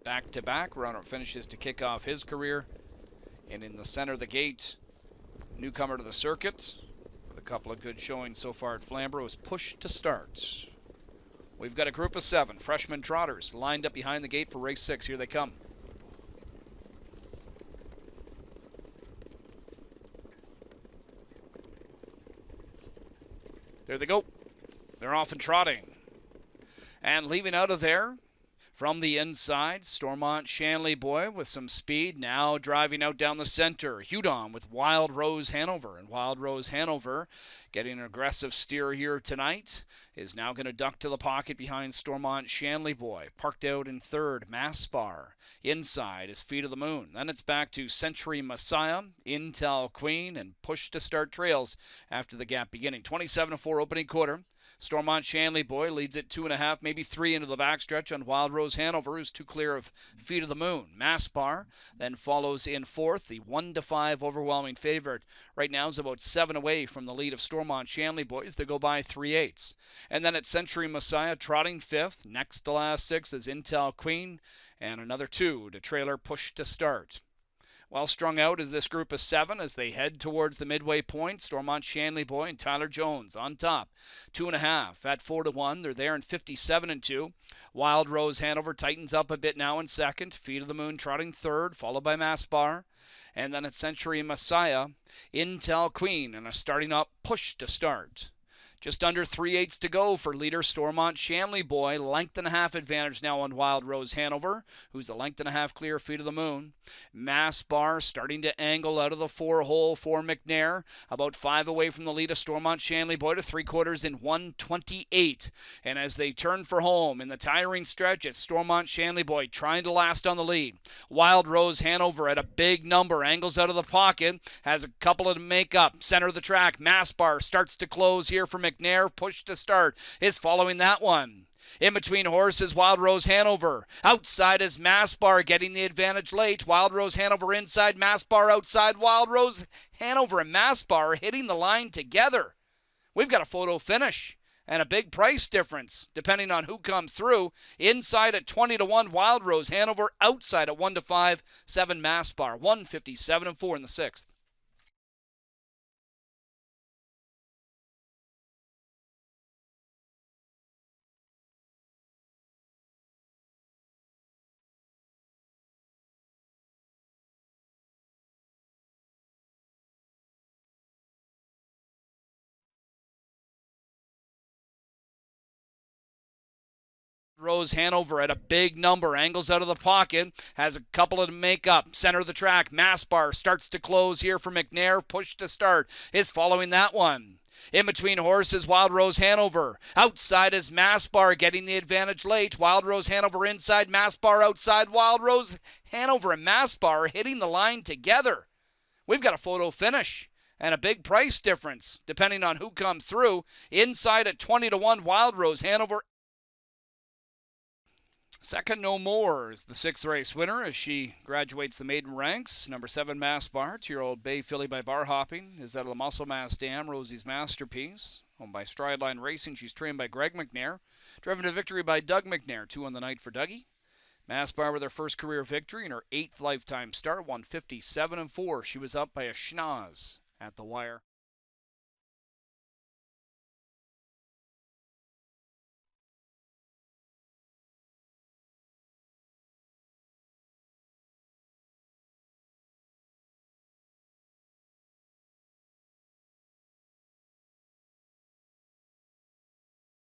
back-to-back. Runner finishes to kick off his career. And in the center of the gate, newcomer to the circuit, with a couple of good showings so far at Flamborough, is Push to Start. We've got a group of 7 freshman trotters lined up behind the gate for race 6. Here they come. There they go. They're off and trotting. And leaving out of there, from the inside, Stormont Shanley Boy with some speed, now driving out down the center. Hudon with Wild Rose Hanover. And Wild Rose Hanover, getting an aggressive steer here tonight, is now going to duck to the pocket behind Stormont Shanley Boy. Parked out in third, Masspar. Inside is Feet of the Moon. Then it's back to Century Messiah, Intel Queen, and Push to Start trails after the gap beginning. 27-4 opening quarter. Stormont Shanley Boy leads it 2.5, maybe 3 into the backstretch on Wild Rose Hanover, who's 2 clear of Feet of the Moon. Masspar then follows in 4th, the 1-5 overwhelming favorite. Right now is about 7 away from the lead of Stormont Shanley Boys. They go by 3/8. And then at Century Messiah, trotting 5th. Next to last 6 is Intel Queen, and another 2 to trailer Push to Start. Well strung out is this group of 7 as they head towards the midway point. Stormont Shanley Boy and Tyler Jones on top. 2.5 at 4-1. They're there in 57-2. Wild Rose Hanover tightens up a bit now in second. Feet of the Moon trotting third, followed by Masspar. And then at Century Messiah, Intel Queen and a starting up Push to Start. Just under 3/8 to go for leader Stormont Shanley Boy. 1.5 advantage now on Wild Rose Hanover, who's a 1.5 clear Feet of the Moon. Masspar starting to angle out of the 4-hole for McNair. About 5 away from the lead of Stormont Shanley Boy to 3/4 in 1:28. And as they turn for home in the tiring stretch, it's Stormont Shanley Boy trying to last on the lead. Wild Rose Hanover at a big number, angles out of the pocket, has a couple of to make up. Center of the track, Masspar starts to close here for McNair. Push to Start is following that one. In between horses, Wild Rose Hanover. Outside is Masspar getting the advantage late. Wild Rose Hanover inside, Masspar outside. Wild Rose Hanover and Masspar hitting the line together. We've got a photo finish and a big price difference depending on who comes through. Inside at 20-1, Wild Rose Hanover. Outside at 1-5, 7 Masspar. 157-4 in the 6th. Rose Hanover at a big number, angles out of the pocket, has a couple of to make up. Center of the track, Masspar starts to close here for McNair. Push to Start is following that one. In between horses, Wild Rose Hanover. Outside is Masspar getting the advantage late. Wild Rose Hanover inside, Masspar outside. Wild Rose Hanover and Masspar hitting the line together. We've got a photo finish and a big price difference depending on who comes through. Inside at 20-1, Wild Rose Hanover. Second No More is the 6th race winner as she graduates the maiden ranks. Number 7, Masspar, 2-year-old bay filly by bar hopping, is out of the Muscle Mass Dam, Rosie's Masterpiece. Owned by Strideline Racing, she's trained by Greg McNair. Driven to victory by Doug McNair, 2 on the night for Dougie. Masspar with her first career victory and her 8th lifetime start, 157-4. She was up by a schnoz at the wire.